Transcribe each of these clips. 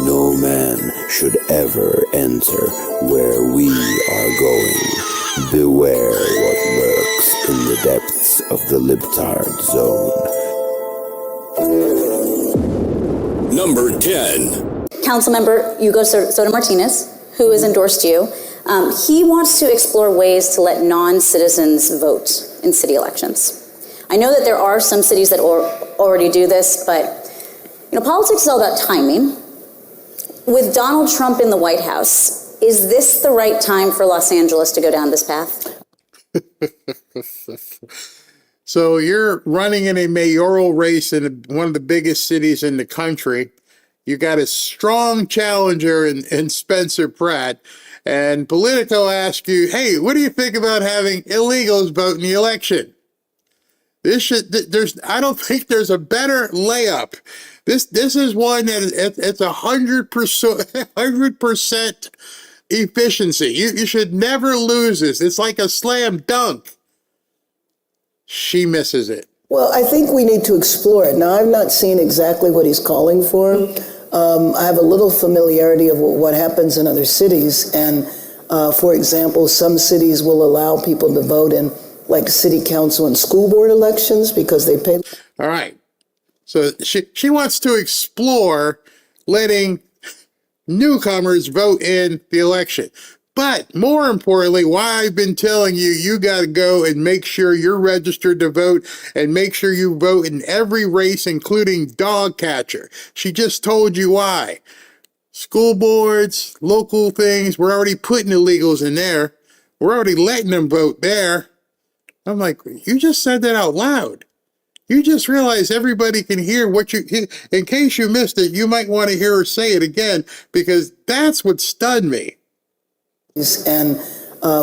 No man should ever enter where we are going. Beware what lurks in the depths of the Libtard zone. Number 10. Councilmember Hugo Soto Martinez, who has endorsed you, he wants to explore ways to let non-citizens vote in city elections. I know that there are some cities that already do this, but politics is all about timing. With Donald Trump in the White House, is this the right time for Los Angeles to go down this path? So you're running in a mayoral race in one of the biggest cities in the country. You got a strong challenger in Spencer Pratt. And Politico asks you, hey, what do you think about having illegals vote in the election? I don't think there's a better layup. This is one that it's 100% efficiency. You should never lose this. It's like a slam dunk. She misses it. Well, I think we need to explore it. Now, I've not seen exactly what he's calling for. I have a little familiarity of what happens in other cities. And for example, some cities will allow people to vote in like city council and school board elections because they pay. All right. So she wants to explore letting newcomers vote in the election. But more importantly, why I've been telling you, you got to go and make sure you're registered to vote and make sure you vote in every race, including dog catcher. She just told you why. School boards, local things, we're already putting illegals in there. We're already letting them vote there. I'm like, you just said that out loud. You just realized everybody can hear what you, in case you missed it, you might want to hear her say it again, because that's what stunned me. And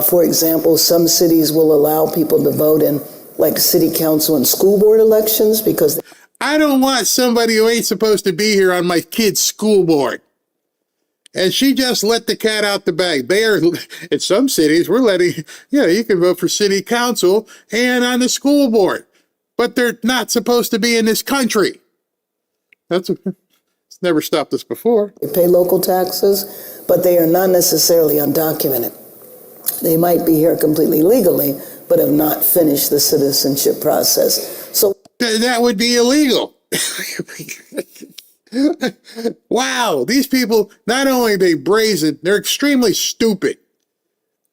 for example, some cities will allow people to vote in like city council and school board elections because I don't want somebody who ain't supposed to be here on my kid's school board. And she just let the cat out the bag. They are, in some cities, we're letting, you can vote for city council and on the school board. But they're not supposed to be in this country. It's never stopped us before. They pay local taxes, but they are not necessarily undocumented. They might be here completely legally, but have not finished the citizenship process. So that would be illegal. Wow, these people, not only are they brazen, they're extremely stupid.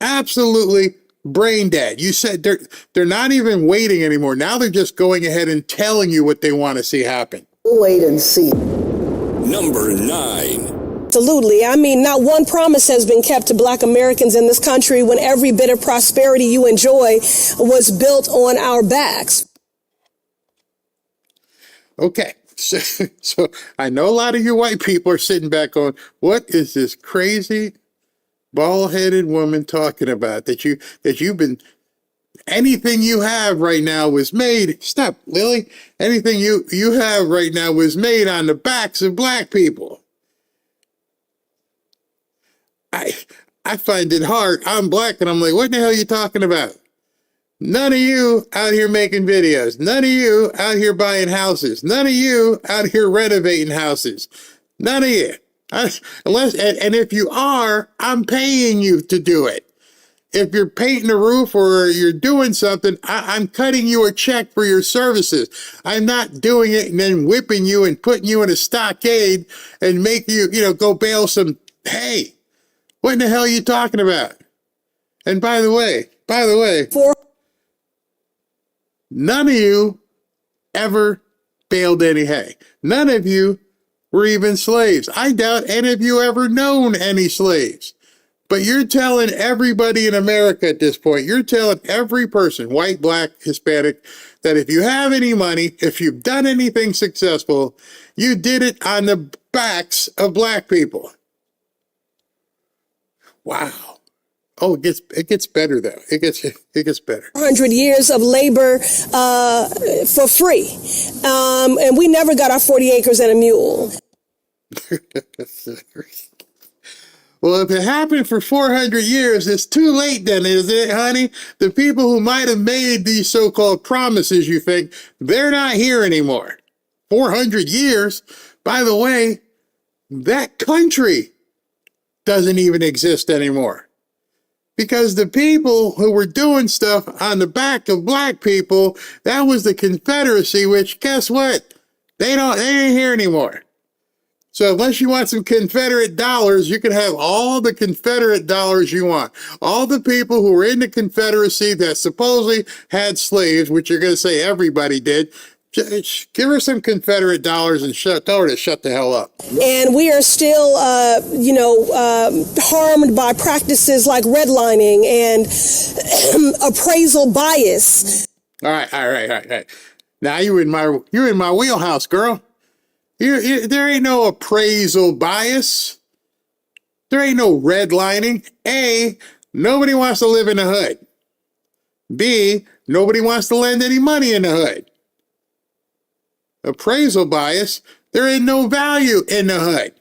Absolutely brain dead. You said they're not even waiting anymore. Now they're just going ahead and telling you what they want to see happen. We'll wait and see. Number 9. Absolutely. I mean, not one promise has been kept to Black Americans in this country when every bit of prosperity you enjoy was built on our backs. Okay. So I know a lot of you white people are sitting back going, what is this crazy bald-headed woman talking about? That you've been, anything you have right now was made, stop, Lily, anything you have right now was made on the backs of Black people. I find it hard. I'm Black and I'm like, what the hell are you talking about? None of you out here making videos. None of you out here buying houses. None of you out here renovating houses. None of you. And if you are, I'm paying you to do it. If you're painting a roof or you're doing something, I'm cutting you a check for your services. I'm not doing it and then whipping you and putting you in a stockade and make you, go bail some hay. What in the hell are you talking about? And by the way, none of you ever baled any hay. None of you were even slaves. I doubt any of you ever known any slaves. But you're telling everybody in America at this point, you're telling every person, white, Black, Hispanic, that if you have any money, if you've done anything successful, you did it on the backs of Black people. Wow. Oh, it gets better though. It gets better. 100 years of labor for free, and we never got our 40 acres and a mule. Well, if it happened for 400 years, it's too late then, isn't it, honey? The people who might have made these so-called promises, you think, they're not here anymore. 400 years. By the way, that country doesn't even exist anymore. Because the people who were doing stuff on the back of black people, that was the Confederacy, which guess what? They ain't here anymore. So unless you want some Confederate dollars, you can have all the Confederate dollars you want. All the people who were in the Confederacy that supposedly had slaves, which you're going to say everybody did, just give her some Confederate dollars and tell her to shut the hell up. And we are still, harmed by practices like redlining and appraisal bias. All right. Now you're in my wheelhouse, girl. There ain't no appraisal bias. There ain't no redlining. A, nobody wants to live in the hood. B, nobody wants to lend any money in the hood. Appraisal bias, there ain't no value in the hood.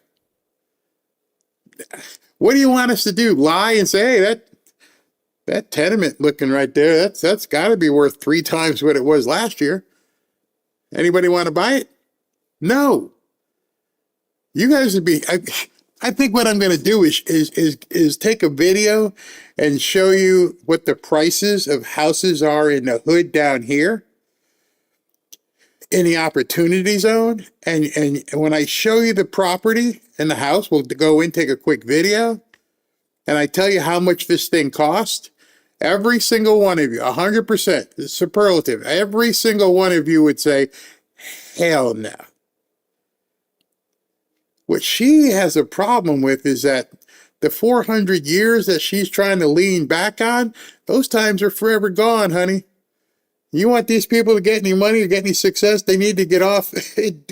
What do you want us to do? Lie and say, hey, that tenement looking right there, that's got to be worth 3 times what it was last year. Anybody want to buy it? No. You guys would be. I think what I'm going to do is take a video and show you what the prices of houses are in the hood down here, in the opportunity zone, and when I show you the property and the house, we'll go in, take a quick video, and I tell you how much this thing cost. Every single one of you, 100%, superlative, every single one of you would say, hell no. What she has a problem with is that the 400 years that she's trying to lean back on, those times are forever gone, honey. You want these people to get any money, to get any success, they need to get off,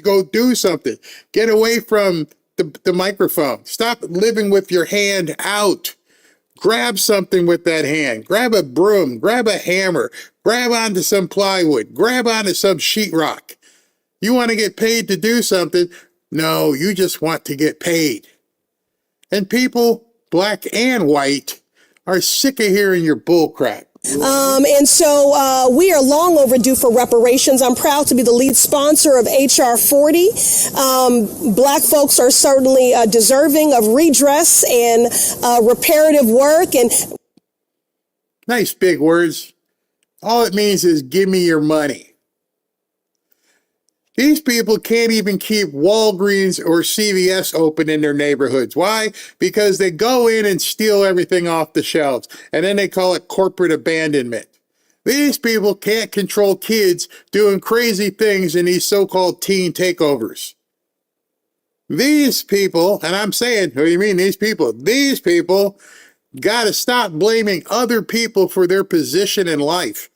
go do something. Get away from the microphone. Stop living with your hand out. Grab something with that hand. Grab a broom, grab a hammer, grab onto some plywood, grab onto some sheetrock. You want to get paid to do something? No, you just want to get paid. And people, black and white, are sick of hearing your bull crap. And so we are long overdue for reparations. I'm proud to be the lead sponsor of H.R. 40. Black folks are certainly deserving of redress and reparative work. And nice big words. All it means is give me your money. These people can't even keep Walgreens or CVS open in their neighborhoods. Why? Because they go in and steal everything off the shelves, and then they call it corporate abandonment. These people can't control kids doing crazy things in these so-called teen takeovers. These people, and I'm saying, what do you mean these people? These people got to stop blaming other people for their position in life.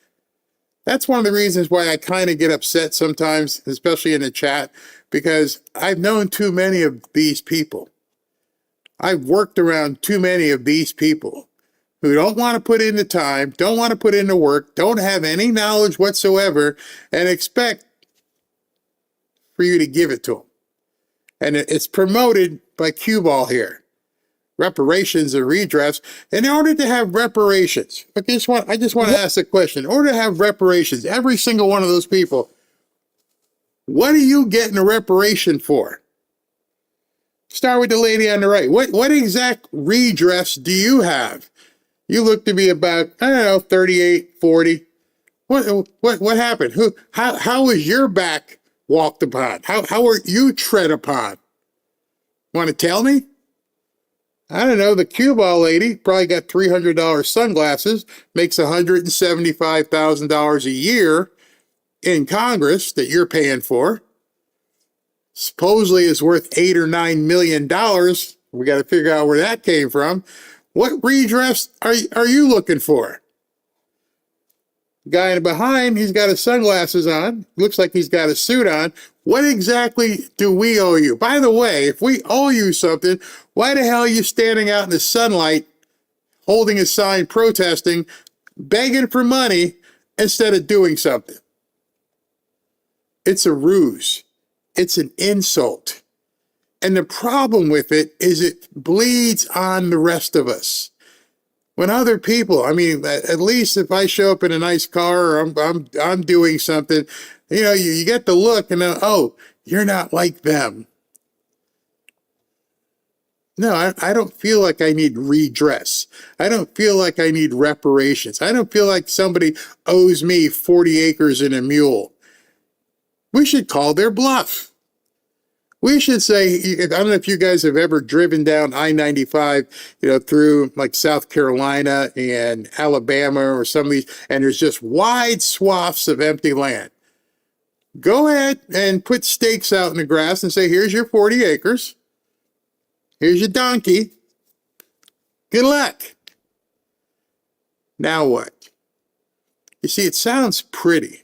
That's one of the reasons why I kind of get upset sometimes, especially in the chat, because I've known too many of these people. I've worked around too many of these people who don't want to put in the time, don't want to put in the work, don't have any knowledge whatsoever, and expect for you to give it to them. And it's promoted by cue ball here. Reparations and redress. In order to have reparations, I just want to ask a question. In order to have reparations, every single one of those people, what are you getting a reparation for? Start with the lady on the right. What exact redress do you have? You look to be about, I don't know, 38, 40. What happened? How was your back walked upon? How were you tread upon? Want to tell me? I don't know, the cue ball lady probably got $300 sunglasses, makes $175,000 a year in Congress that you're paying for. Supposedly is worth $8 or $9 million. We got to figure out where that came from. What redress are you looking for? Guy in the behind, he's got his sunglasses on. Looks like he's got a suit on. What exactly do we owe you? By the way, if we owe you something, why the hell are you standing out in the sunlight, holding a sign, protesting, begging for money instead of doing something? It's a ruse. It's an insult. And the problem with it is it bleeds on the rest of us. When other people, I mean, at least if I show up in a nice car or I'm doing something, you know, you get the look and oh, you're not like them. No, I don't feel like I need redress. I don't feel like I need reparations. I don't feel like somebody owes me 40 acres and a mule. We should call their bluff. We should say, I don't know if you guys have ever driven down I-95, through like South Carolina and Alabama or some of these, and there's just wide swaths of empty land. Go ahead and put stakes out in the grass and say, here's your 40 acres. Here's your donkey. Good luck. Now what? You see, it sounds pretty.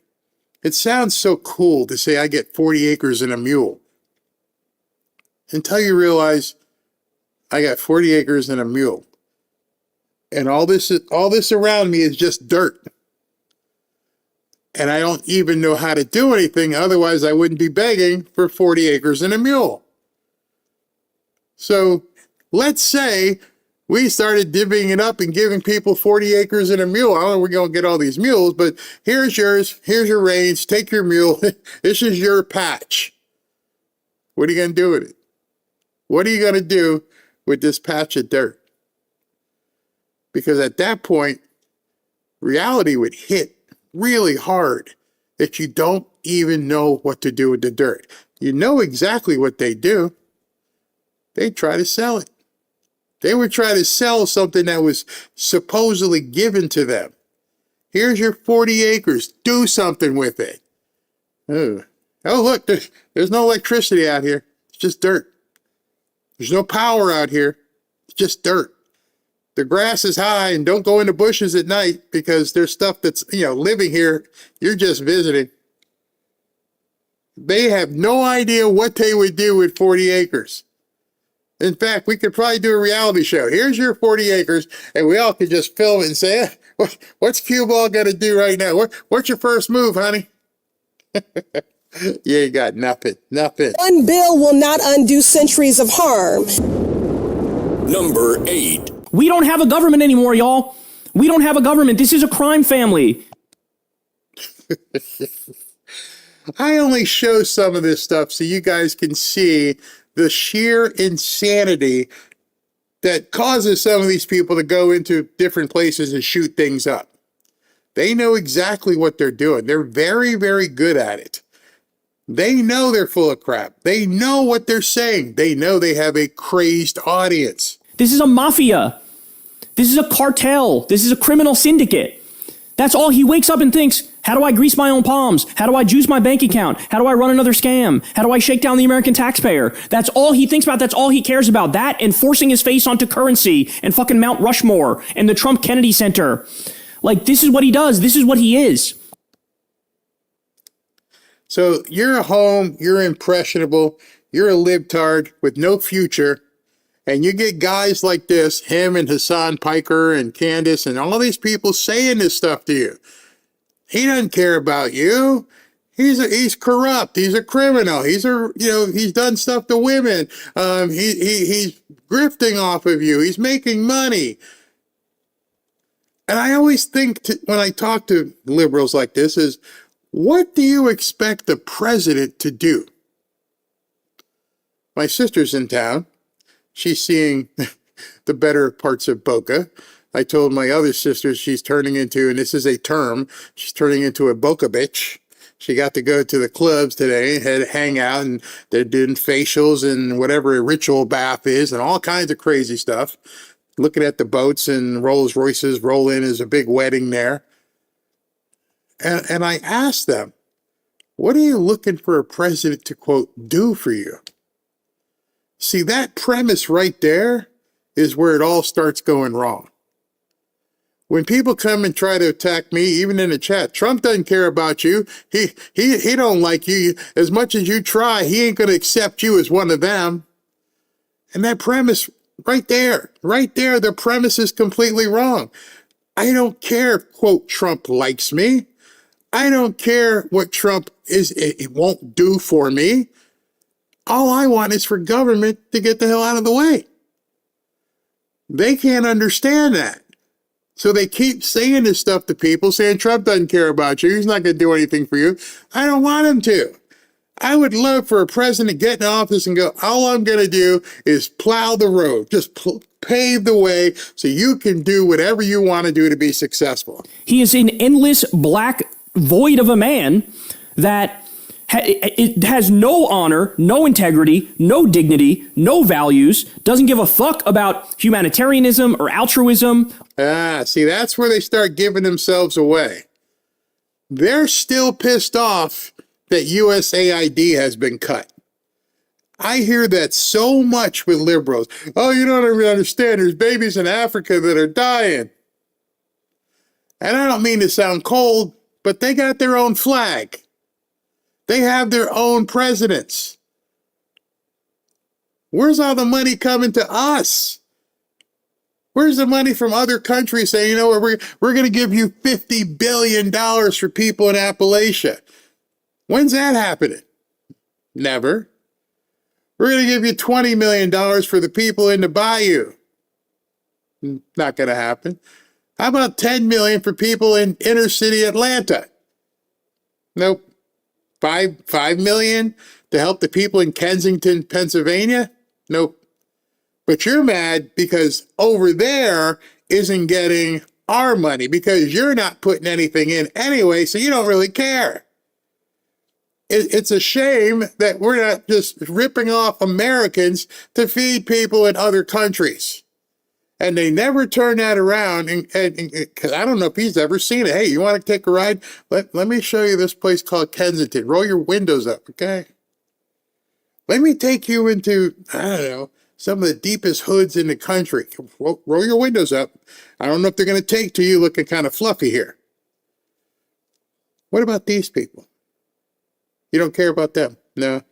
It sounds so cool to say I get 40 acres and a mule. Until you realize I got 40 acres and a mule. And all this around me is just dirt. And I don't even know how to do anything, otherwise I wouldn't be begging for 40 acres and a mule. So let's say we started divvying it up and giving people 40 acres and a mule. I don't know where we're going to get all these mules, but here's yours. Here's your range. Take your mule. This is your patch. What are you going to do with it? What are you going to do with this patch of dirt? Because at that point, reality would hit really hard that you don't even know what to do with the dirt. You know exactly what they do. They try to sell it. They would try to sell something that was supposedly given to them. Here's your 40 acres. Do something with it. Oh look, there's no electricity out here. It's just dirt. There's no power out here. It's just dirt. The grass is high, and don't go in the bushes at night because there's stuff that's, living here. You're just visiting. They have no idea what they would do with 40 acres. In fact, we could probably do a reality show. Here's your 40 acres, and we all could just film it and say, what's cue ball got to do right now? What's your first move, honey? You ain't got nothing. One bill will not undo centuries of harm. Number 8. We don't have a government anymore, y'all. We don't have a government. This is a crime family. I only show some of this stuff so you guys can see the sheer insanity that causes some of these people to go into different places and shoot things up. They know exactly what they're doing. They're very, very good at it. They know they're full of crap. They know what they're saying. They know they have a crazed audience. This is a mafia. This is a cartel. This is a criminal syndicate. That's all he wakes up and thinks. How do I grease my own palms? How do I juice my bank account? How do I run another scam? How do I shake down the American taxpayer? That's all he thinks about. That's all he cares about. That and forcing his face onto currency and fucking Mount Rushmore and the Trump Kennedy Center. Like, this is what he does. This is what he is. So you're home, you're impressionable, you're a libtard with no future, and you get guys like this, him and Hassan Piker and Candace and all these people saying this stuff to you. He doesn't care about you. He's corrupt. He's a criminal. He's done stuff to women. He's grifting off of you. He's making money. And I always think when I talk to liberals like this is, what do you expect the president to do? My sister's in town. She's seeing the better parts of Boca. I told my other sister she's turning into, and this is a term, she's turning into a Boca bitch. She got to go to the clubs today, had to hang out, and they're doing facials and whatever a ritual bath is and all kinds of crazy stuff. Looking at the boats and Rolls Royces roll in as a big wedding there. And I asked them, what are you looking for a president to, quote, do for you? See, that premise right there is where it all starts going wrong. When people come and try to attack me, even in the chat, Trump doesn't care about you. He don't like you. As much as you try, he ain't going to accept you as one of them. And that premise right there, the premise is completely wrong. I don't care if, quote, Trump likes me. I don't care what Trump it won't do for me. All I want is for government to get the hell out of the way. They can't understand that. So they keep saying this stuff to people, saying Trump doesn't care about you. He's not going to do anything for you. I don't want him to. I would love for a president to get in office and go, all I'm going to do is plow the road, just pave the way so you can do whatever you want to do to be successful. He is an endless black void of a man that it has no honor, no integrity, no dignity, no values, doesn't give a fuck about humanitarianism or altruism. See, that's where they start giving themselves away. They're still pissed off that USAID has been cut. I hear that so much with liberals. Oh, you don't even understand. There's babies in Africa that are dying. And I don't mean to sound cold, but they got their own flag. They have their own presidents. Where's all the money coming to us? Where's the money from other countries saying, you know, we're going to give you $50 billion for people in Appalachia? When's that happening? Never. We're going to give you $20 million for the people in the bayou. Not going to happen. How about $10 million for people in inner city Atlanta? Nope. $5 million to help the people in Kensington, Pennsylvania? Nope. But you're mad because over there isn't getting our money because you're not putting anything in anyway, so you don't really care. It's a shame that we're not just ripping off Americans to feed people in other countries. And they never turn that around. And cause I don't know if he's ever seen it. Hey, you want to take a ride? Let me show you this place called Kensington. Roll your windows up, okay? Let me take you into, I don't know, some of the deepest hoods in the country. Roll your windows up. I don't know if they're going to take to you looking kind of fluffy here. What about these people? You don't care about them? No.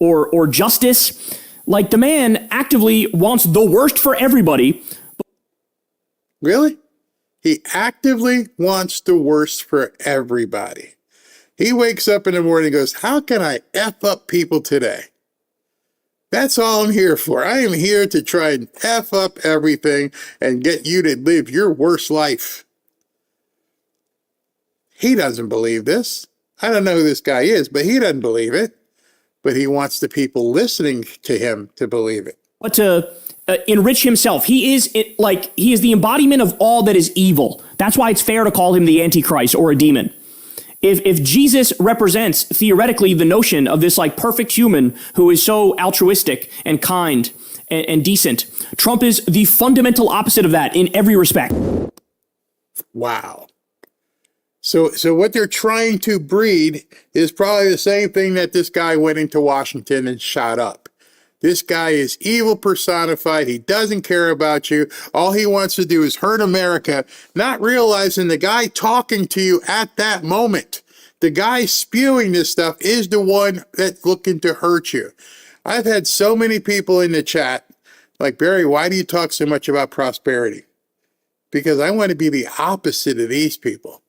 Or justice. Like, the man actively wants the worst for everybody. Really? He actively wants the worst for everybody. He wakes up in the morning and goes, how can I F up people today? That's all I'm here for. I am here to try and F up everything and get you to live your worst life. He doesn't believe this. I don't know who this guy is, but he doesn't believe it. But he wants the people listening to him to believe it. But to enrich himself. He is the embodiment of all that is evil. That's why it's fair to call him the Antichrist or a demon. If Jesus represents theoretically the notion of this like perfect human who is so altruistic and kind and decent, Trump is the fundamental opposite of that in every respect. Wow. So what they're trying to breed is probably the same thing that this guy went into Washington and shot up. This guy is evil personified. He doesn't care about you. All he wants to do is hurt America, not realizing the guy talking to you at that moment, the guy spewing this stuff is the one that's looking to hurt you. I've had so many people in the chat like, Barry, why do you talk so much about prosperity? Because I want to be the opposite of these people.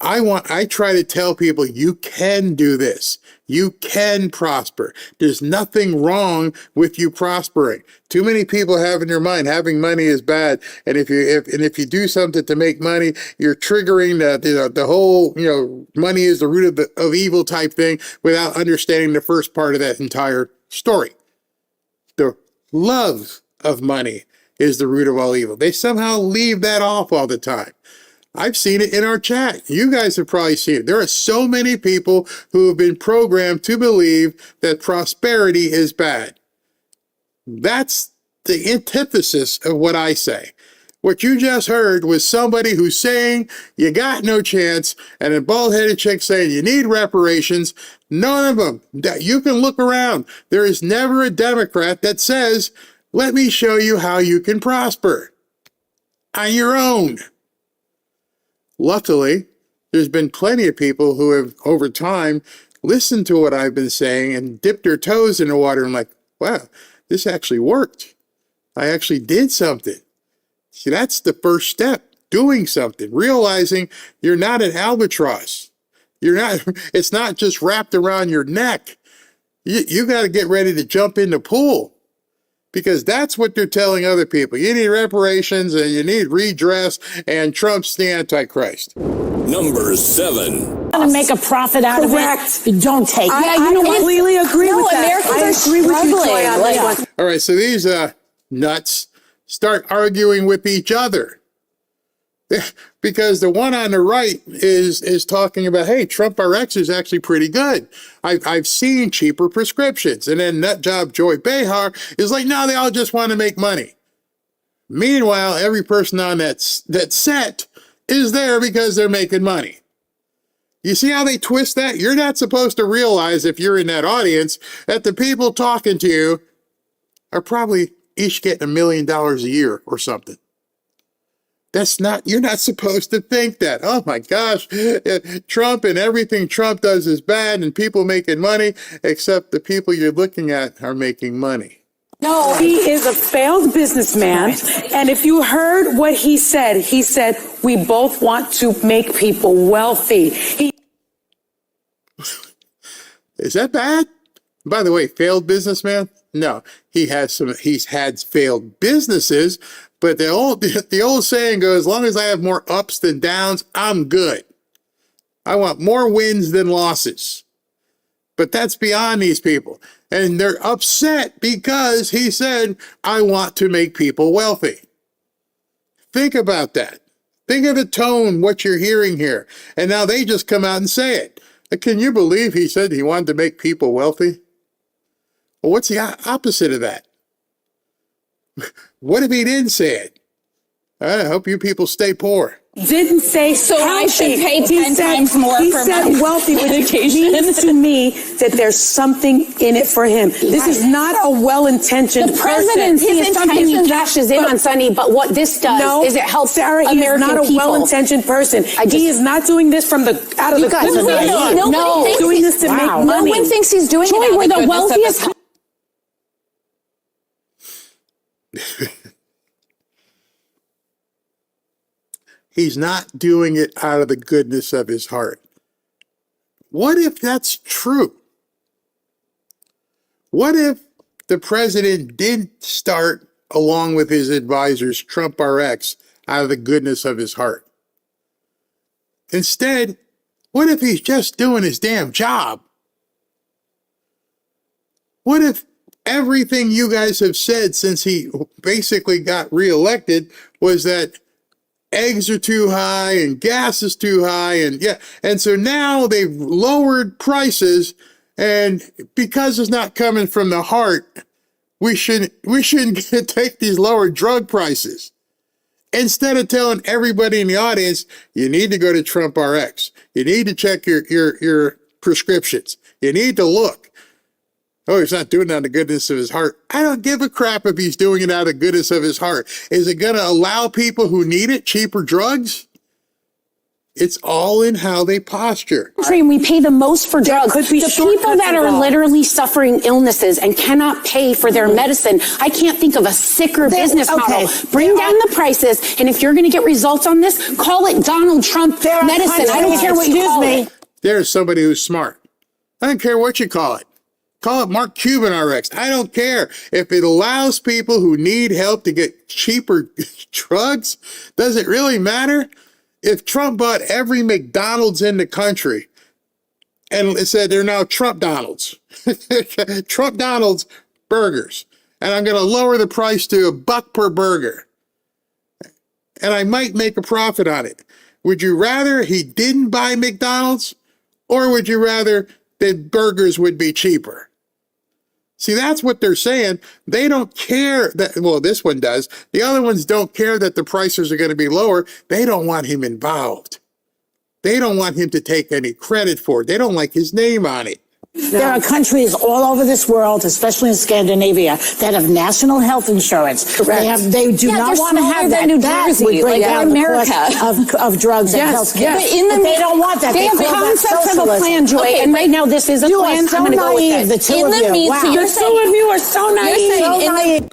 I try to tell people you can do this. You can prosper. There's nothing wrong with you prospering. Too many people have in their mind having money is bad, and if you do something to make money, you're triggering the whole money is the root of evil type thing without understanding the first part of that entire story. The love of money is the root of all evil. They somehow leave that off all the time. I've seen it in our chat. You guys have probably seen it. There are so many people who have been programmed to believe that prosperity is bad. That's the antithesis of what I say. What you just heard was somebody who's saying you got no chance, and a bald-headed chick saying you need reparations. None of them. You can look around. There is never a Democrat that says, let me show you how you can prosper on your own. Luckily, there's been plenty of people who have, over time, listened to what I've been saying and dipped their toes in the water and like, wow, this actually worked. I actually did something. See, that's the first step, doing something, realizing you're not an albatross. It's not just wrapped around your neck. You got to get ready to jump in the pool. Because that's what they're telling other people. You need reparations and you need redress, and Trump's the Antichrist. Number 7. To make a profit out of it, don't take it. I completely agree with that. I agree with you, Joy, on this one. All right, so these nuts start arguing with each other. Because the one on the right is talking about, hey, Trump RX is actually pretty good. I've seen cheaper prescriptions. And then nut job Joy Behar is like, no, they all just want to make money. Meanwhile, every person on that set is there because they're making money. You see how they twist that? You're not supposed to realize, if you're in that audience, that the people talking to you are probably each getting $1 million a year or something. You're not supposed to think that. Oh my gosh, Trump and everything Trump does is bad and people making money, except the people you're looking at are making money. No, he is a failed businessman. And if you heard what he said, we both want to make people wealthy. Is that bad? By the way, failed businessman? No, he's had failed businesses, but the old saying goes, as long as I have more ups than downs, I'm good. I want more wins than losses. But that's beyond these people. And they're upset because he said, I want to make people wealthy. Think about that. Think of the tone, what you're hearing here. And now they just come out and say it. Can you believe he said he wanted to make people wealthy? Well, what's the opposite of that? What if he didn't say it? I hope you people stay poor. Didn't say so. I should pay 10 times more he for said my wealthy, which medication. means to me that there's something in it for him. This is not a well-intentioned The presidency is something he cashes in on Sunday, but what this does is it helps Sarah, he American is not a people. well-intentioned person. He is not doing this out of the goodness of his heart. Nobody He's doing this to make money. No one thinks he's doing Joy, it. we're the wealthiest. He's not doing it out of the goodness of his heart. What if that's true? What if the president didn't start, along with his advisors, Trump RX, out of the goodness of his heart? Instead, what if he's just doing his damn job? What if everything you guys have said since he basically got reelected was that eggs are too high and gas is too high, and so now they've lowered prices, and because it's not coming from the heart, we shouldn't take these lower drug prices. Instead of telling everybody in the audience, you need to go to Trump RX, you need to check your prescriptions, you need to look. Oh, he's not doing it out of the goodness of his heart. I don't give a crap if he's doing it out of the goodness of his heart. Is it going to allow people who need it cheaper drugs? It's all in how they posture. And we pay the most for drugs. could be The shortcuts people that are involved. literally suffering illnesses and cannot pay for their medicine, I can't think of a sicker business model. Bring down the prices, and if you're going to get results on this, call it Donald Trump medicine. I don't care what you call it. There's somebody who's smart. I don't care what you call it. Call it Mark Cuban RX. I don't care. If it allows people who need help to get cheaper drugs, does it really matter? If Trump bought every McDonald's in the country and it said they're now Trump Donalds, Trump Donalds burgers, and I'm going to lower the price to $1 per burger, and I might make a profit on it. Would you rather he didn't buy McDonald's, or would you rather that burgers would be cheaper? See, that's what they're saying. They don't care that, well, this one does. The other ones don't care that the prices are going to be lower. They don't want him involved. They don't want him to take any credit for it. They don't like his name on it. There are countries all over this world, especially in Scandinavia, that have national health insurance. Correct. They do not want to have that. New That Jersey, would bring like down the America. cost of drugs and health care. But They don't want that. They have call that concepts of a socialism. plan, Joy, Okay, and right now this is a you plan. are so I'm going to go naive, with the it. two of you. Wow. You're The two of you are so naive.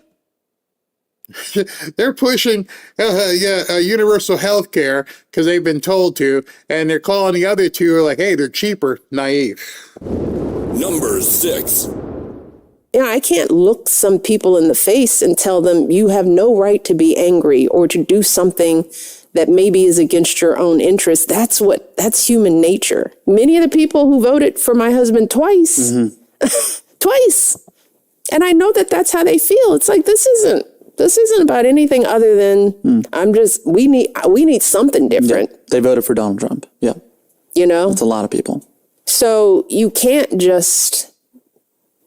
They're pushing universal health care because they've been told to, and they're calling the other two like, hey, they're cheaper. Naive. Number 6. I can't look some people in the face and tell them you have no right to be angry or to do something that maybe is against your own interest. That's human nature. Many of the people who voted for my husband twice, twice. And I know that that's how they feel. It's like, this isn't about anything other than we need something different. Yeah, they voted for Donald Trump. Yeah. You know? That's a lot of people. So you can't just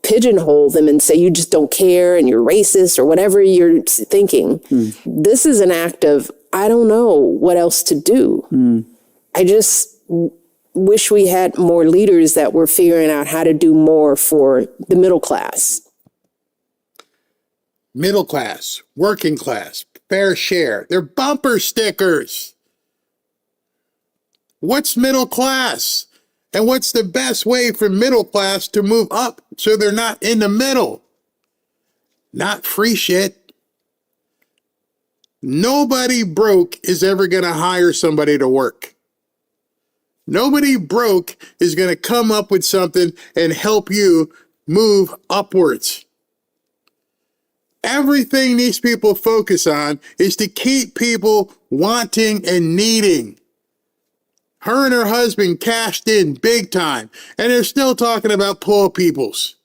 pigeonhole them and say you just don't care and you're racist or whatever you're thinking. This is an act of, I don't know what else to do. I just wish we had more leaders that were figuring out how to do more for the middle class. Middle class, working class, fair share. They're bumper stickers. What's middle class? And what's the best way for middle class to move up so they're not in the middle? Not free shit. Nobody broke is ever going to hire somebody to work. Nobody broke is going to come up with something and help you move upwards. Everything these people focus on is to keep people wanting and needing. Her and her husband cashed in big time, and they're still talking about poor peoples.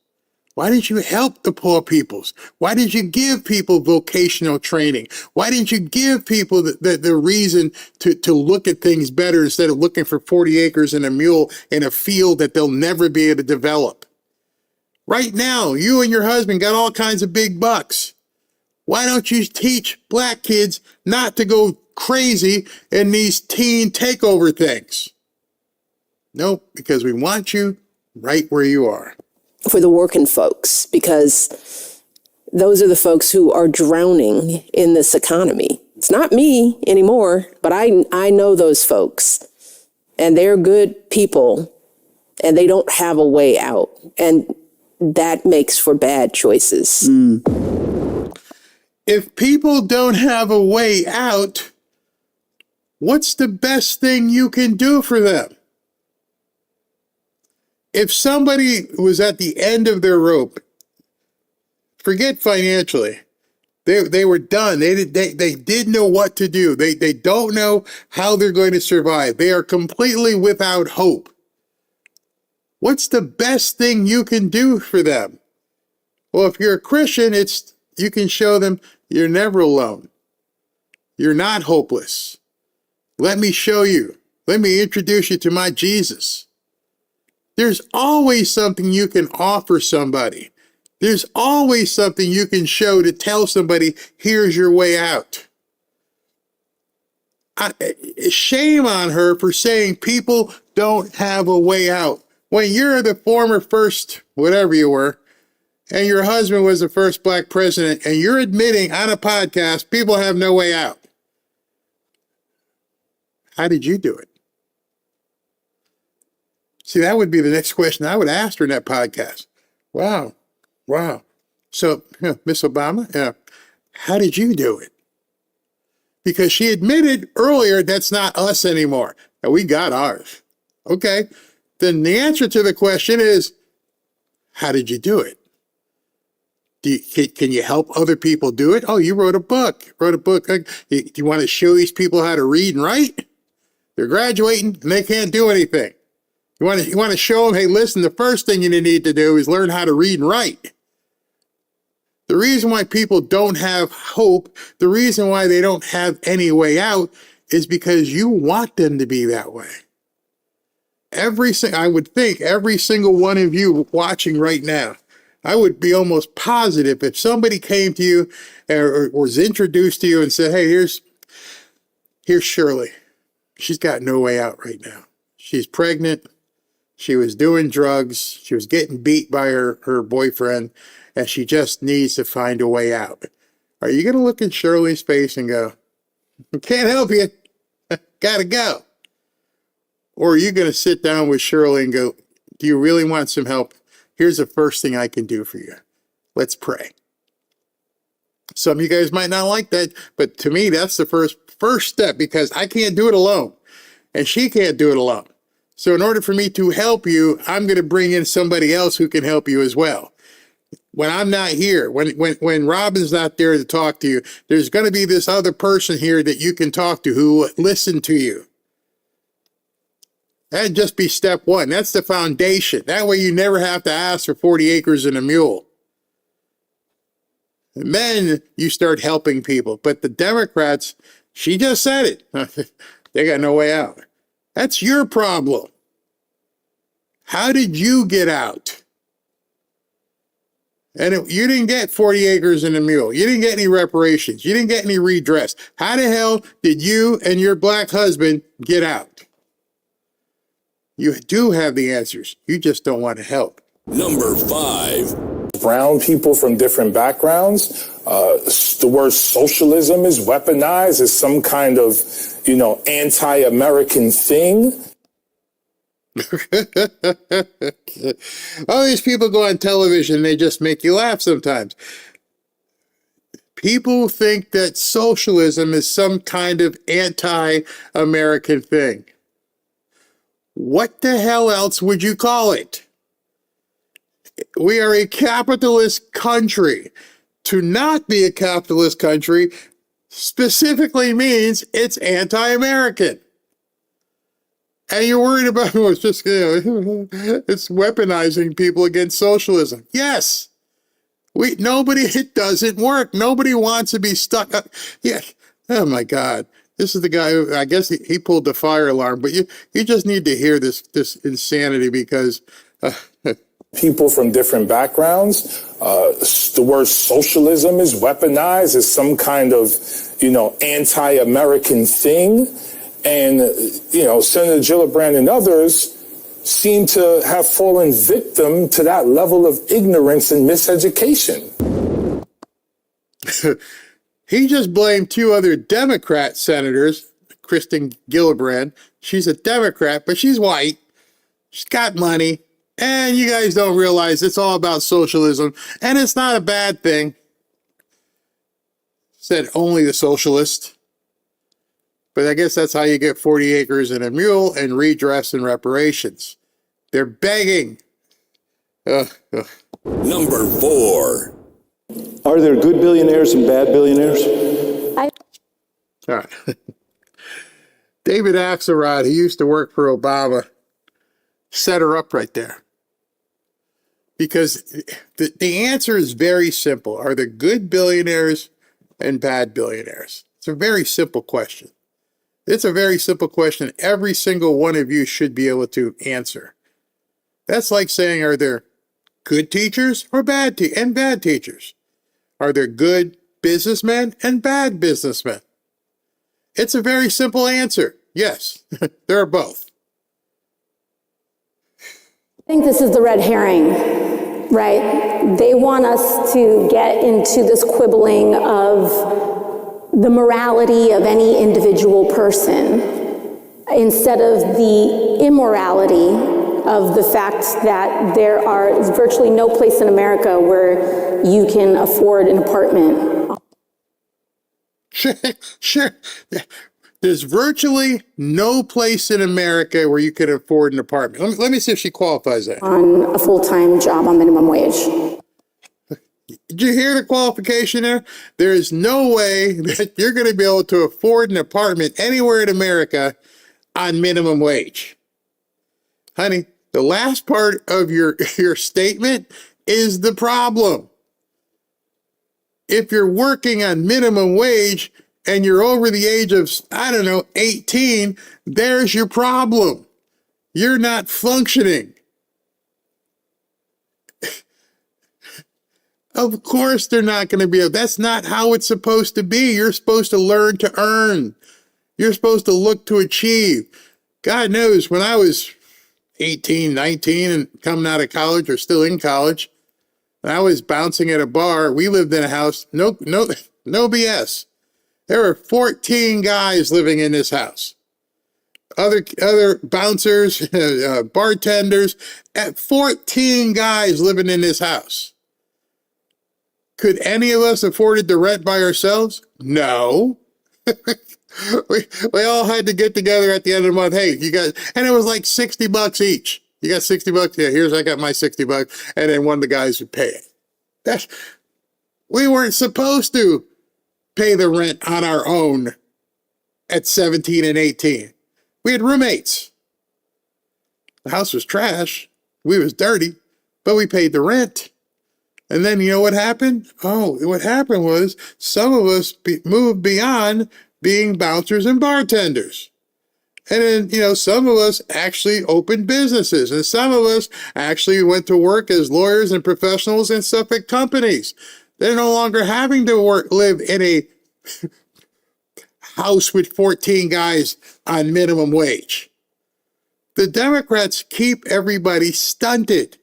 Why didn't you help the poor peoples? Why did you give people vocational training? Why didn't you give people the reason to look at things better instead of looking for 40 acres and a mule in a field that they'll never be able to develop? Right now, you and your husband got all kinds of big bucks. Why don't you teach black kids not to go crazy in these teen takeover things? Nope, because we want you right where you are. For the working folks, because those are the folks who are drowning in this economy. It's not me anymore, but I know those folks, and they're good people, and they don't have a way out, and that makes for bad choices. If people don't have a way out, what's the best thing you can do for them? If somebody was at the end of their rope, forget financially, they were done. They didn't know what to do. They don't know how they're going to survive. They are completely without hope. What's the best thing you can do for them? Well, if you're a Christian, you can show them you're never alone. You're not hopeless. Let me show you. Let me introduce you to my Jesus. There's always something you can offer somebody. There's always something you can show to tell somebody, here's your way out. Shame on her for saying people don't have a way out. When you're the former first, whatever you were, and your husband was the first black president, and you're admitting on a podcast, people have no way out. How did you do it? See, that would be the next question I would ask her in that podcast. Wow. So, Miss Obama, how did you do it? Because she admitted earlier that's not us anymore. And we got ours. Okay. Then the answer to the question is, how did you do it? Can you help other people do it? Oh, you wrote a book. Do you want to show these people how to read and write? They're graduating and they can't do anything. You want to show them, hey, listen, the first thing you need to do is learn how to read and write. The reason why people don't have hope, the reason why they don't have any way out is because you want them to be that way. I would think every single one of you watching right now, I would be almost positive if somebody came to you or was introduced to you and said, hey, here's Shirley. She's got no way out right now. She's pregnant. She was doing drugs. She was getting beat by her boyfriend, and she just needs to find a way out. Are you going to look in Shirley's face and go, can't help you, gotta go? Or are you going to sit down with Shirley and go, do you really want some help? Here's the first thing I can do for you. Let's pray. Some of you guys might not like that, but to me, that's the first step, because I can't do it alone, and she can't do it alone. So in order for me to help you, I'm going to bring in somebody else who can help you as well. when I'm not here, when Robin's not there to talk to you, there's going to be this other person here that you can talk to who will listen to you. That'd just be step one. That's the foundation. That way you never have to ask for 40 acres and a mule. And then you start helping people. But the Democrats, she just said it. They got no way out. That's your problem. How did you get out? And you didn't get 40 acres and a mule. You didn't get any reparations. You didn't get any redress. How the hell did you and your black husband get out? You do have the answers. You just don't want to help. Number 5. Brown people from different backgrounds. The word socialism is weaponized as some kind of, anti-American thing. All these people go on television, they just make you laugh sometimes. People think that socialism is some kind of anti-American thing. What the hell else would you call it? We are a capitalist country. To not be a capitalist country specifically means it's anti-American. And you're worried about, it's just, it's weaponizing people against socialism. Yes. It doesn't work. Nobody wants to be stuck up. Yeah. Oh my God. This is the guy who, I guess he pulled the fire alarm, but you just need to hear this insanity because people from different backgrounds. The word socialism is weaponized as some kind of, anti-American thing. And, Senator Gillibrand and others seem to have fallen victim to that level of ignorance and miseducation. He just blamed 2 other Democrat senators, Kristen Gillibrand. She's a Democrat, but she's white. She's got money. And you guys don't realize it's all about socialism. And it's not a bad thing. Said only the socialists. But I guess that's how you get 40 acres and a mule and redress and reparations. They're begging. Number 4. Are there good billionaires and bad billionaires? All right. David Axelrod, he used to work for Obama, set her up right there. Because the answer is very simple. Are there good billionaires and bad billionaires? It's a very simple question. It's a very simple question. Every single one of you should be able to answer. That's like saying, are there good teachers or bad teachers? Are there good businessmen and bad businessmen? It's a very simple answer. Yes, there are both. I think this is the red herring, right? They want us to get into this quibbling of the morality of any individual person instead of the immorality of the fact that there are virtually no place in America where you can afford an apartment. Sure. There's virtually no place in America where you can afford an apartment. Let me see if she qualifies that. On a full-time job on minimum wage. Did you hear the qualification there? There is no way that you're going to be able to afford an apartment anywhere in America on minimum wage. Honey, the last part of your statement is the problem. If you're working on minimum wage and you're over the age of, 18, there's your problem. You're not functioning. Of course they're not going to be able. That's not how it's supposed to be. You're supposed to learn to earn. You're supposed to look to achieve. God knows when I was 18, 19 and coming out of college or still in college, and I was bouncing at a bar. We lived in a house. No BS. There were 14 guys living in this house. Other bouncers, bartenders, 14 guys living in this house. Could any of us afford the rent by ourselves? No. we all had to get together at the end of the month. Hey, you guys, and it was like $60 each. You got $60? Yeah, I got my $60. And then one of the guys would pay it. We weren't supposed to pay the rent on our own at 17 and 18. We had roommates. The house was trash. We was dirty, but we paid the rent. And then you know what happened? Oh, what happened was some of us moved beyond being bouncers and bartenders. And then, you know, some of us actually opened businesses, and some of us actually went to work as lawyers and professionals in stuff at companies. They're no longer having to live in a house with 14 guys on minimum wage. The Democrats keep everybody stunted.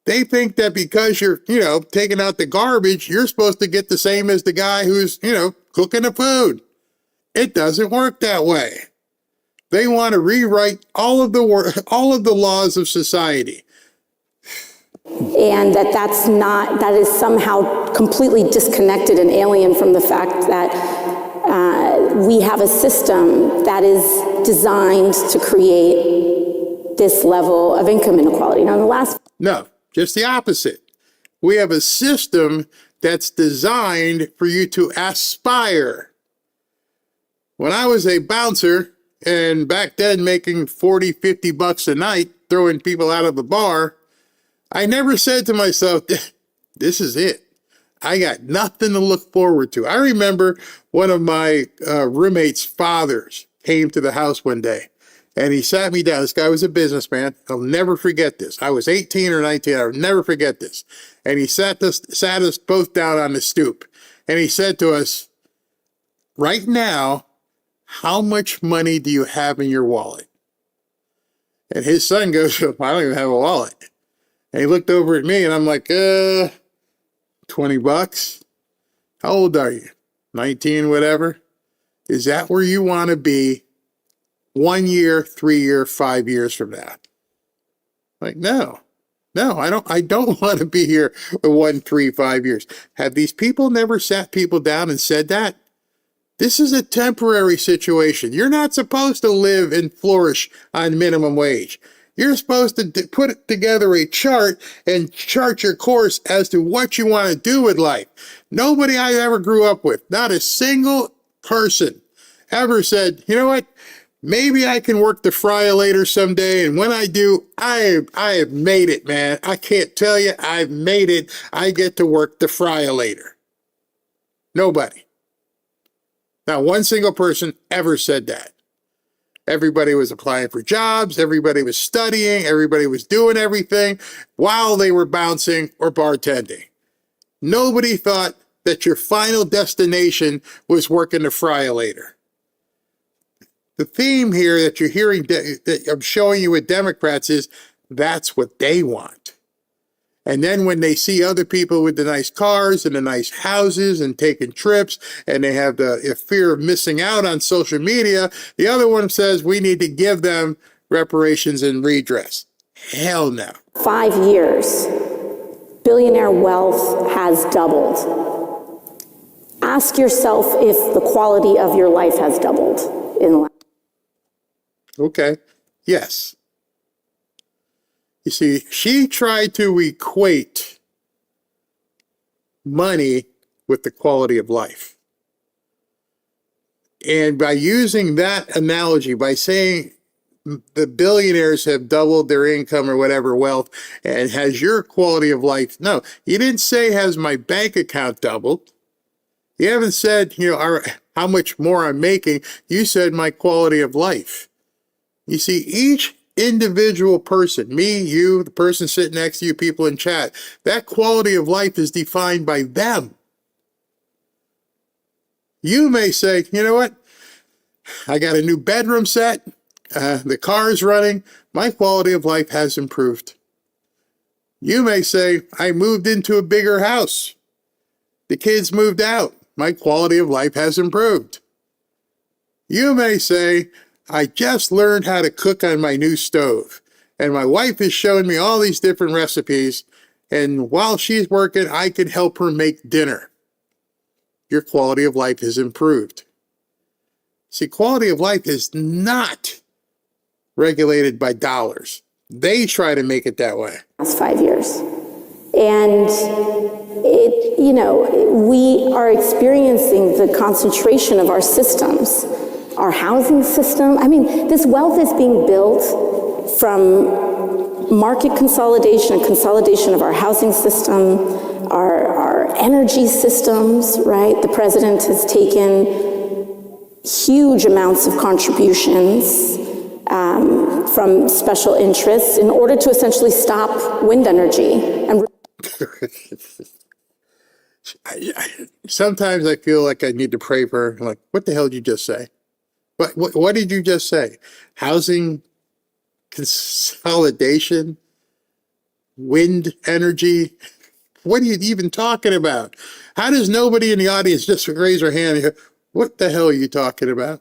They think that because you're, you know, taking out the garbage, you're supposed to get the same as the guy who's, you know, cooking the food. It doesn't work that way. They want to rewrite all of the laws of society. And that is somehow completely disconnected and alien from the fact that we have a system that is designed to create this level of income inequality. Now, No, just the opposite. We have a system that's designed for you to aspire. When I was a bouncer, and back then making 40, 50 bucks a night, throwing people out of the bar, I never said to myself, this is it. I got nothing to look forward to. I remember one of my roommate's fathers came to the house one day, and he sat me down. This guy was a businessman. I'll never forget this. I was 18 or 19. I'll never forget this. And he sat us both down on the stoop, and he said to us, right now, how much money do you have in your wallet? And his son goes, I don't even have a wallet. And he looked over at me, and I'm like, 20 bucks? How old are you? 19, whatever? Is that where you want to be 1 year, 3 year, 5 years from now? Like, no, I don't want to be here for 1, 3, 5 years. Have these people never sat people down and said that? This is a temporary situation. You're not supposed to live and flourish on minimum wage. You're supposed to put together a chart and chart your course as to what you want to do with life. Nobody I ever grew up with, not a single person ever said, you know what, maybe I can work the fryer-later someday, and when I do, I have made it, man. I can't tell you, I've made it. I get to work the fryer-later. Nobody. Not one single person ever said that. Everybody was applying for jobs. Everybody was studying. Everybody was doing everything while they were bouncing or bartending. Nobody thought that your final destination was working the fryer-later. The theme here that you're hearing, that I'm showing you with Democrats, is that's what they want. And then when they see other people with the nice cars and the nice houses and taking trips, and they have the fear of missing out on social media, the other one says we need to give them reparations and redress. Hell no. 5 years, billionaire wealth has doubled. Ask yourself if the quality of your life has doubled in the last. Okay. Yes. You see, she tried to equate money with the quality of life. And by using that analogy, by saying the billionaires have doubled their income or whatever wealth, and has your quality of life? No, you didn't say has my bank account doubled. You haven't said, you know, how much more I'm making. You said my quality of life. You see, each individual person, me, you, the person sitting next to you, people in chat, that quality of life is defined by them. You may say, you know what? I got a new bedroom set. The car's running. My quality of life has improved. You may say, I moved into a bigger house. The kids moved out. My quality of life has improved. You may say, I just learned how to cook on my new stove, and my wife is showing me all these different recipes, and while she's working, I can help her make dinner. Your quality of life has improved. See, quality of life is not regulated by dollars. They try to make it that way. Last 5 years. And we are experiencing the concentration of our systems, our housing system. I mean, this wealth is being built from market consolidation and consolidation of our housing system, our energy systems, right? The president has taken huge amounts of contributions from special interests in order to essentially stop wind energy. And sometimes I feel like I need to pray for her. I'm like, what the hell did you just say? What did you just say? Housing consolidation? Wind energy? What are you even talking about? How does nobody in the audience just raise their hand and go, what the hell are you talking about?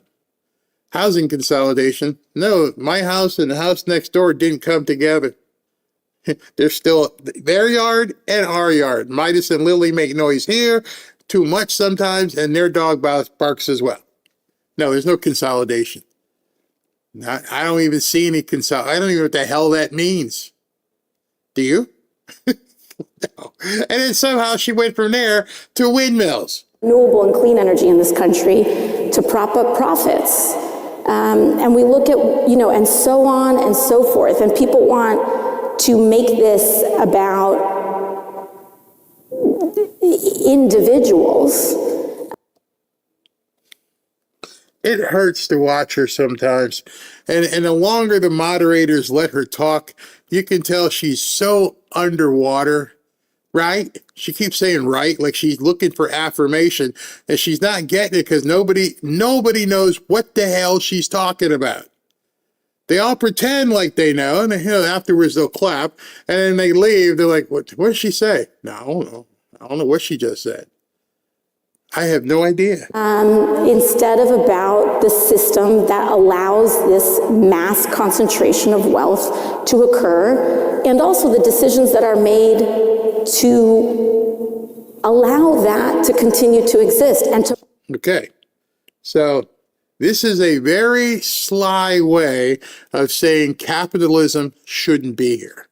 Housing consolidation? No, my house and the house next door didn't come together. They're still their yard and our yard. Midas and Lily make noise here, too much sometimes, and their dog barks as well. No, there's no consolidation. I don't even see any I don't even know what the hell that means. Do you? No. And then somehow she went from there to windmills. Renewable and clean energy in this country to prop up profits. And we look at, and so on and so forth. And people want to make this about individuals. It hurts to watch her sometimes. And the longer the moderators let her talk, you can tell she's so underwater, right? She keeps saying right, like she's looking for affirmation, and she's not getting it because nobody knows what the hell she's talking about. They all pretend like they know, and afterwards they'll clap, and then they leave. They're like, what did she say? No, I don't know. I don't know what she just said. I have no idea. Instead of about the system that allows this mass concentration of wealth to occur, and also the decisions that are made to allow that to continue to exist and to. Okay, so this is a very sly way of saying capitalism shouldn't be here.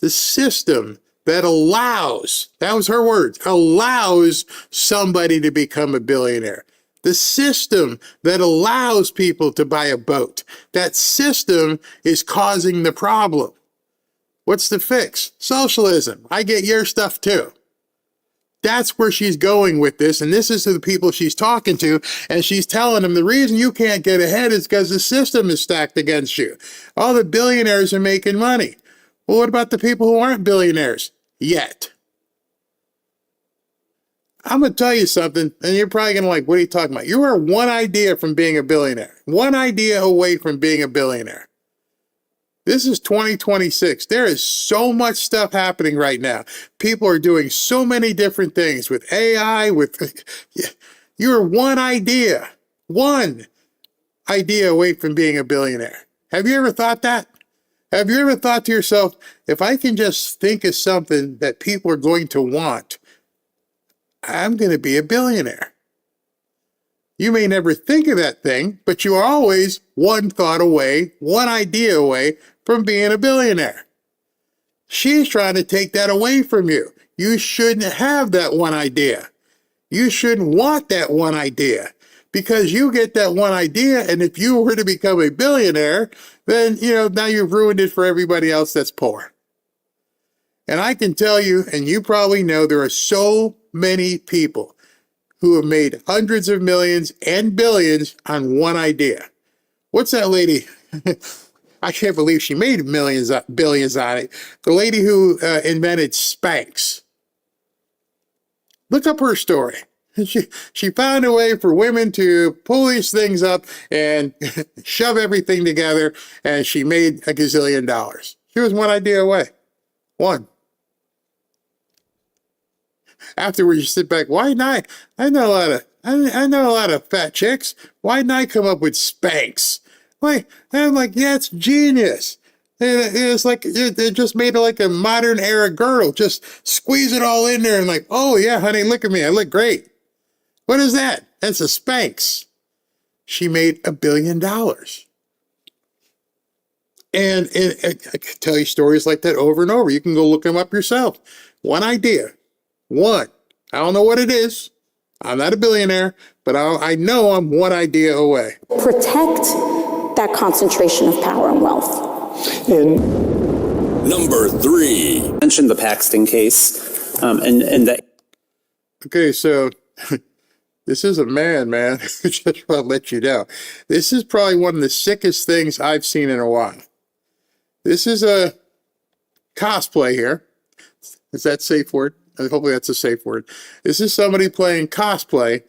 The system that allows, that was her words, allows somebody to become a billionaire. The system that allows people to buy a boat. That system is causing the problem. What's the fix? Socialism. I get your stuff too. That's where she's going with this, and this is to the people she's talking to, and she's telling them the reason you can't get ahead is because the system is stacked against you. All the billionaires are making money. Well, what about the people who aren't billionaires? Yet. I'm going to tell you something, and you're probably going to like, what are you talking about? You are one idea from being a billionaire. One idea away from being a billionaire. This is 2026. There is so much stuff happening right now. People are doing so many different things with AI, you're one idea away from being a billionaire. Have you ever thought that? Have you ever thought to yourself, if I can just think of something that people are going to want, I'm going to be a billionaire? You may never think of that thing, but you are always one thought away, one idea away from being a billionaire. She's trying to take that away from you. You shouldn't have that one idea. You shouldn't want that one idea. Because you get that one idea, and if you were to become a billionaire, then, now you've ruined it for everybody else that's poor. And I can tell you, and you probably know, there are so many people who have made hundreds of millions and billions on one idea. What's that lady? I can't believe she made billions on it. The lady who invented Spanx. Look up her story. She found a way for women to pull these things up and shove everything together, and she made $1 gazillion. She was one idea away. One. Afterwards, you sit back. Why not? I know a lot of fat chicks. Why didn't I come up with Spanx? Why? And I'm like, yeah, it's genius. It's like they just made it like a modern era girdle. Just squeeze it all in there and like, oh yeah, honey, look at me. I look great. What is that? That's a Spanx. She made $1 billion. And I could tell you stories like that over and over. You can go look them up yourself. One idea. One. I don't know what it is. I'm not a billionaire, but I know I'm one idea away. Protect that concentration of power and wealth. And Number 3. Mentioned the Paxton case, and that. Okay, so this is a man. Just want to let you know. This is probably one of the sickest things I've seen in a while. This is a cosplay here. Is that a safe word? Hopefully that's a safe word. This is somebody playing cosplay,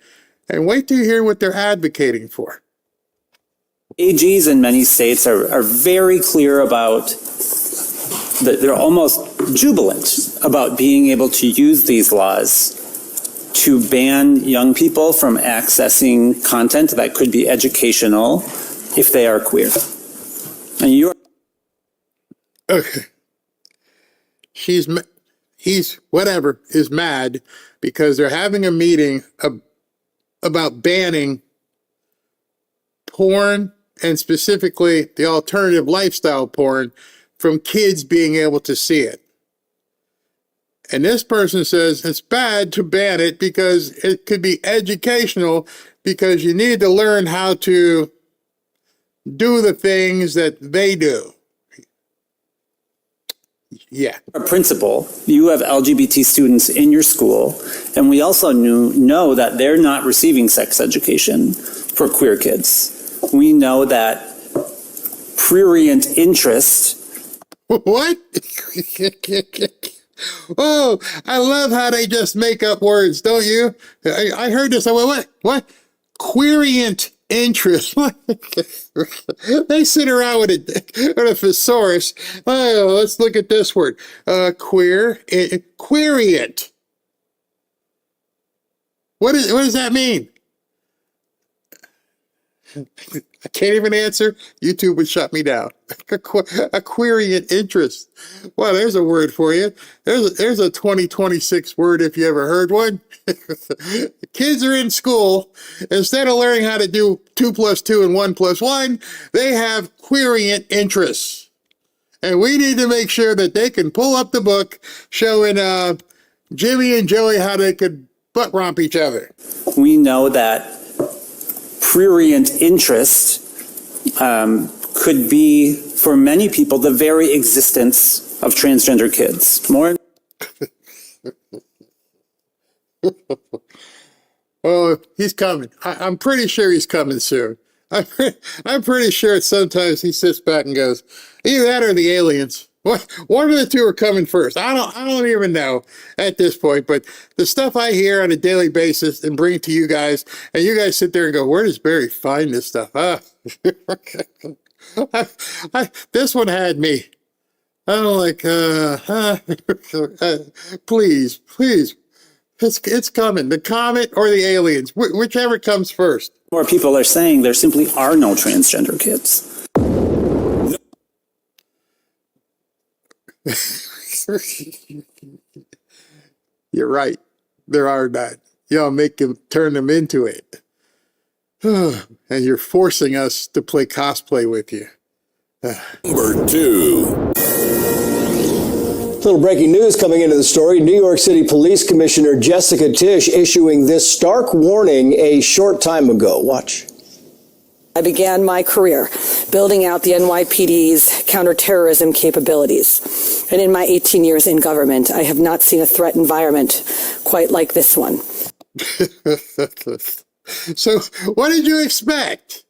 and wait till you hear what they're advocating for. AGs in many states are very clear about that they're almost jubilant about being able to use these laws to ban young people from accessing content that could be educational if they are queer. And you're okay. He's whatever is mad because they're having a meeting about banning porn, and specifically the alternative lifestyle porn, from kids being able to see it. And this person says it's bad to ban it because it could be educational, because you need to learn how to do the things that they do. Yeah. a principal, you have LGBT students in your school, and we also know that they're not receiving sex education for queer kids. We know that prurient interest. What? Oh, I love how they just make up words, don't you? I heard this. I went, what? Querient interest. They sit around with a thesaurus. Oh, let's look at this word. Querient. What does that mean? I can't even answer. YouTube would shut me down. A querient interest. Well, there's a word for you. There's a 2026 word if you ever heard one. Kids are in school. Instead of learning how to do 2 + 2 and 1 + 1, they have querient interests. And we need to make sure that they can pull up the book showing Jimmy and Joey how they could butt romp each other. We know that prurient interest could be, for many people, the very existence of transgender kids. Oh, he's coming. I'm pretty sure he's coming soon. I'm pretty sure sometimes he sits back and goes, either that or the aliens. One of the two are coming first. I don't even know at this point, but the stuff I hear on a daily basis and bring to you guys, and you guys sit there and go, where does Barry find this stuff? This one had me. I'm like, please. It's coming. The comet or the aliens, whichever comes first. More people are saying there simply are no transgender kids. You're right. There are not. Y'all turn them into it. And you're forcing us to play cosplay with you. Number 2. Little breaking news coming into the story. New York City Police Commissioner Jessica Tisch issuing this stark warning a short time ago. Watch. I began my career building out the NYPD's counterterrorism capabilities. And in my 18 years in government, I have not seen a threat environment quite like this one. So what did you expect?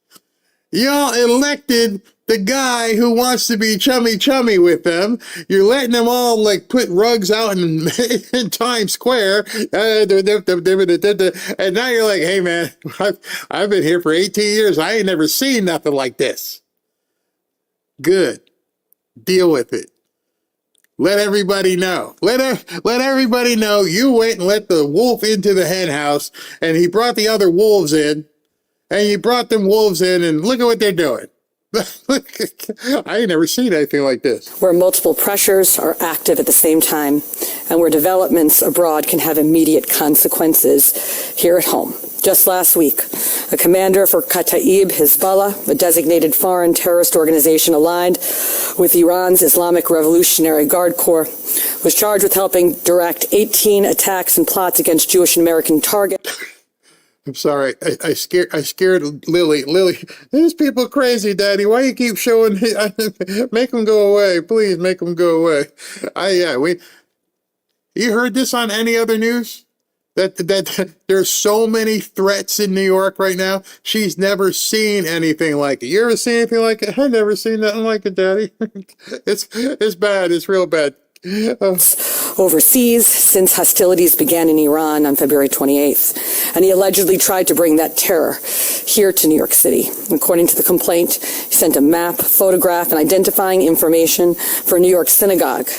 Y'all elected the guy who wants to be chummy with them. You're letting them all like put rugs out in Times Square. And now you're like, hey man, I've been here for 18 years. I ain't never seen nothing like this. Good. Deal with it. Let everybody know. Let everybody know you went and let the wolf into the hen house, and he brought the other wolves in, and you brought them wolves in, and look at what they're doing. I ain't never seen anything like this. Where multiple pressures are active at the same time, and where developments abroad can have immediate consequences here at home. Just last week, a commander for Kataib Hezbollah, a designated foreign terrorist organization aligned with Iran's Islamic Revolutionary Guard Corps, was charged with helping direct 18 attacks and plots against Jewish and American targets. I'm sorry. I scared Lily. Lily, these people crazy, Daddy. Why you keep showing? Make them go away, please. Make them go away. You heard this on any other news? That there's so many threats in New York right now. She's never seen anything like it. You ever seen anything like it? I've never seen nothing like it, Daddy. It's bad. It's real bad. Overseas since hostilities began in Iran on February 28th, and he allegedly tried to bring that terror here to New York City. According to the complaint, he sent a map, photograph, and identifying information for a New York synagogue.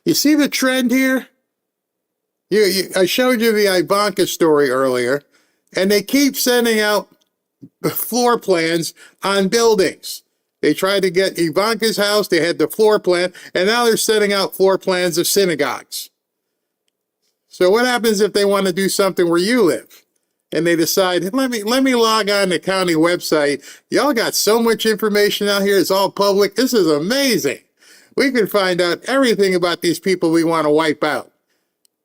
You see the trend here? I showed you the Ivanka story earlier, and they keep sending out floor plans on buildings. They tried to get Ivanka's house, they had the floor plan, and now they're sending out floor plans of synagogues. So what happens if they want to do something where you live? And they decide, let me log on the county website. Y'all got so much information out here, it's all public. This is amazing. We can find out everything about these people we want to wipe out.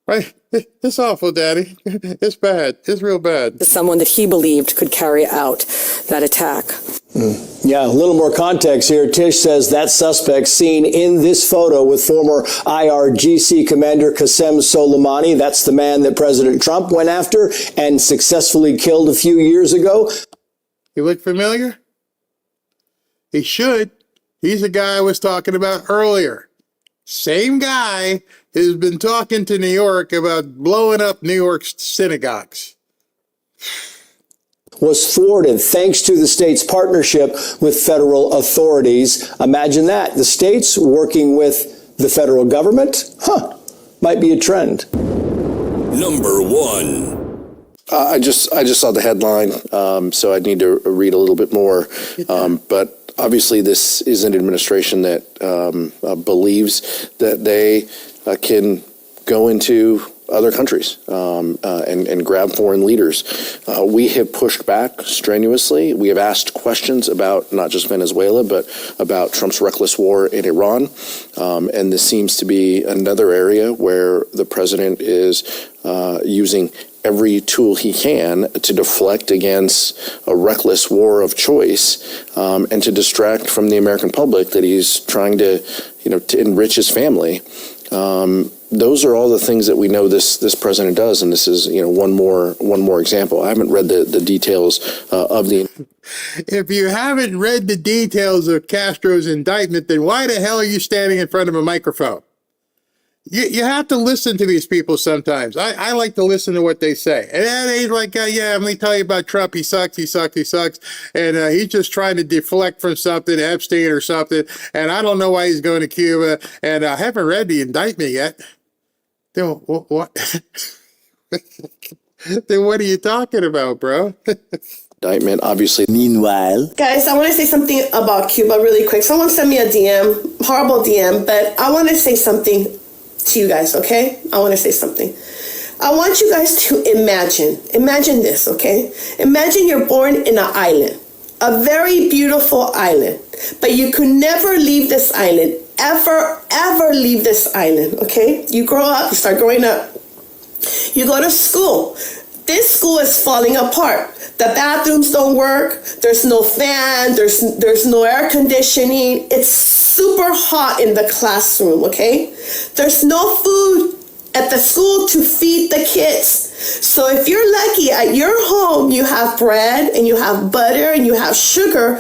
Right? It's awful, Daddy. It's bad. It's real bad. Someone that he believed could carry out that attack. Yeah, a little more context here. Tish says that suspect seen in this photo with former IRGC Commander Qasem Soleimani, that's the man that President Trump went after and successfully killed a few years ago. You look familiar? He should. He's the guy I was talking about earlier. Same guy has been talking to New York about blowing up New York's synagogues. Was thwarted thanks to the state's partnership with federal authorities. Imagine that. The states working with the federal government? Might be a trend. Number 1. I just saw the headline, so I need to read a little bit more. But obviously, this is an administration that believes that they can go into other countries and grab foreign leaders. We have pushed back strenuously. We have asked questions about not just Venezuela, but about Trump's reckless war in Iran. And this seems to be another area where the president is using every tool he can to deflect against a reckless war of choice and to distract from the American public that he's trying to enrich his family. Those are all the things that we know this president does, and this is one more example. I haven't read the details of the. If you haven't read the details of Castro's indictment, then why the hell are you standing in front of a microphone? You have to listen to these people sometimes. I like to listen to what they say. And they're like, yeah, let me tell you about Trump. He sucks. And he's just trying to deflect from something, Epstein or something. And I don't know why he's going to Cuba. And I haven't read the indictment yet. Then what? Then what are you talking about, bro? Indictment, obviously. Meanwhile, guys, I want to say something about Cuba really quick. Someone sent me a DM, horrible DM, but I want to say something to you guys, okay? I want to say something. I want you guys to imagine this, okay? Imagine you're born in an island, a very beautiful island, but you could never leave this island, ever leave this island, okay? You grow up, you start growing up, you go to school. This school is falling apart. The bathrooms don't work. There's no fan. There's no air conditioning. It's super hot in the classroom, okay? There's no food at the school to feed the kids. So if you're lucky at your home, you have bread and you have butter and you have sugar,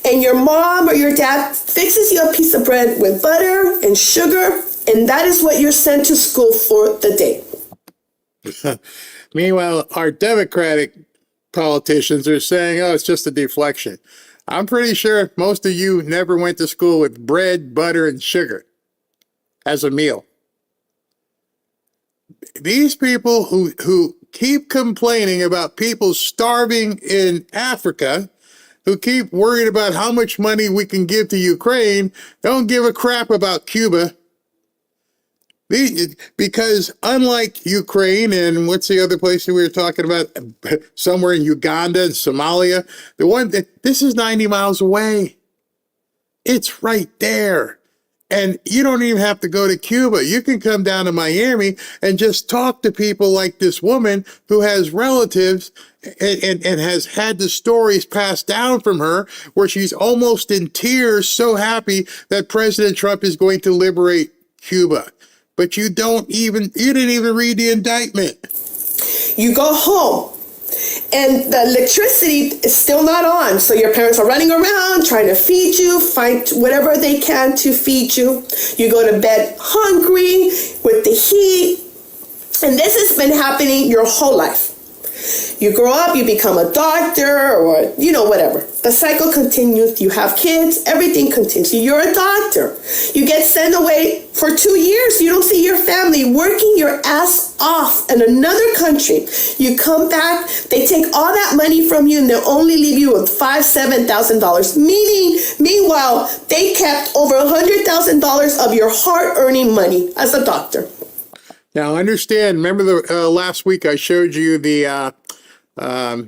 and your mom or your dad fixes you a piece of bread with butter and sugar, and that is what you're sent to school for the day. Meanwhile, our Democratic politicians are saying, oh, it's just a deflection. I'm pretty sure most of you never went to school with bread, butter, and sugar as a meal. These people who keep complaining about people starving in Africa, who keep worried about how much money we can give to Ukraine, don't give a crap about Cuba. Because unlike Ukraine and what's the other place that we were talking about, somewhere in Uganda and Somalia, this is 90 miles away. It's right there. And you don't even have to go to Cuba. You can come down to Miami and just talk to people like this woman who has relatives and has had the stories passed down from her where she's almost in tears, so happy that President Trump is going to liberate Cuba. But you didn't even read the indictment. You go home and the electricity is still not on. So your parents are running around trying to feed you, find whatever they can to feed you. You go to bed hungry with the heat. And this has been happening your whole life. You grow up, you become a doctor or, whatever. The cycle continues. You have kids, everything continues. You're a doctor. You get sent away for 2 years. You don't see your family, working your ass off in another country. You come back, they take all that money from you and they'll only leave you with $5,000, $7,000. Meanwhile, they kept over $100,000 of your hard-earning money as a doctor. Now, understand, remember last week I showed you the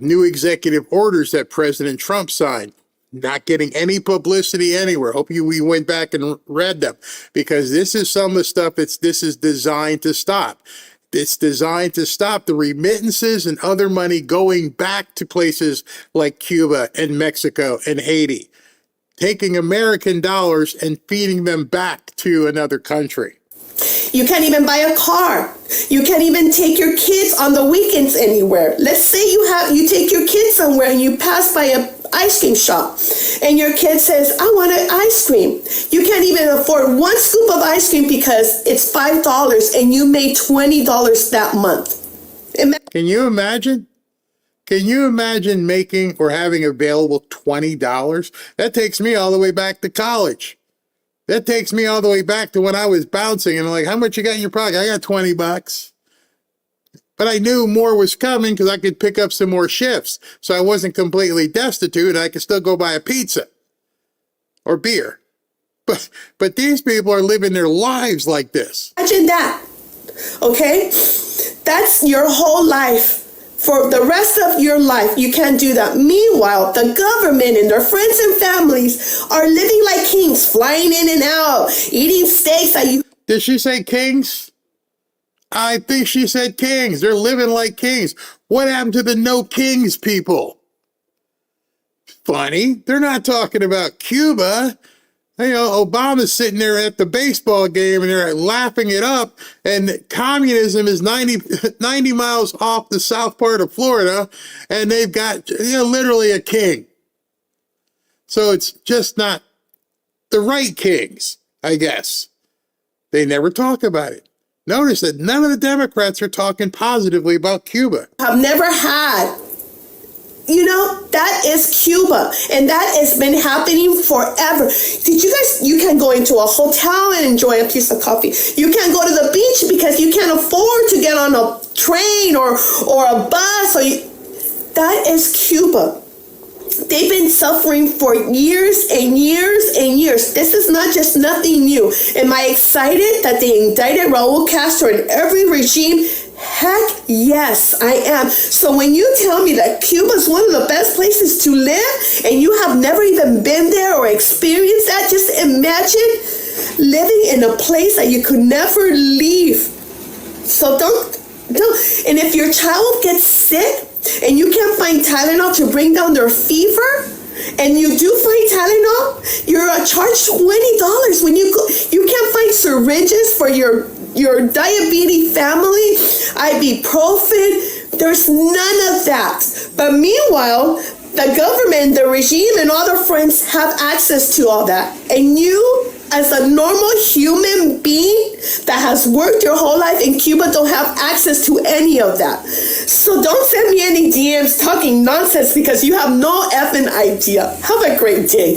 new executive orders that President Trump signed, not getting any publicity anywhere. Hope we went back and read them, because this is some of the stuff this is designed to stop. It's designed to stop the remittances and other money going back to places like Cuba and Mexico and Haiti, taking American dollars and feeding them back to another country. You can't even buy a car. You can't even take your kids on the weekends anywhere. Let's say you take your kids somewhere and you pass by a ice cream shop and your kid says, I want an ice cream. You can't even afford one scoop of ice cream because it's $5 and you made $20 that month. Can you imagine? Can you imagine making or having available $20? That takes me all the way back to college. That takes me all the way back to when I was bouncing and I'm like, how much you got in your pocket? I got $20. But I knew more was coming because I could pick up some more shifts. So I wasn't completely destitute. I could still go buy a pizza or beer. But these people are living their lives like this. Imagine that. Okay? That's your whole life. For the rest of your life, you can't do that. Meanwhile, the government and their friends and families are living like kings, flying in and out, eating steaks that you... Did she say kings? I think she said kings. They're living like kings. What happened to the no kings people? Funny. They're not talking about Cuba. Obama's sitting there at the baseball game and they're laughing it up, and communism is 90 miles off the south part of Florida, and they've got literally a king. So it's just not the right kings, I guess. They never talk about it. Notice that none of the Democrats are talking positively about Cuba. I've never had. That is Cuba, and that has been happening forever. You can go into a hotel and enjoy a piece of coffee. You can't go to the beach because you can't afford to get on a train or a bus. That is Cuba. They've been suffering for years and years and years. This is not just nothing new. Am I excited that they indicted Raul Castro in every regime? Heck yes, I am. So when you tell me that Cuba is one of the best places to live and you have never even been there or experienced that, just imagine living in a place that you could never leave. So don't. And if your child gets sick and you can't find Tylenol to bring down their fever, and you do find Tylenol, you're charged $20 when you go. You can't find syringes for your diabetes family, ibuprofen. There's none of that. But meanwhile, the government, the regime, and all their friends have access to all that. And you, as a normal human being that has worked your whole life in Cuba, don't have access to any of that. So don't send me any DMs talking nonsense because you have no effing idea. Have a great day.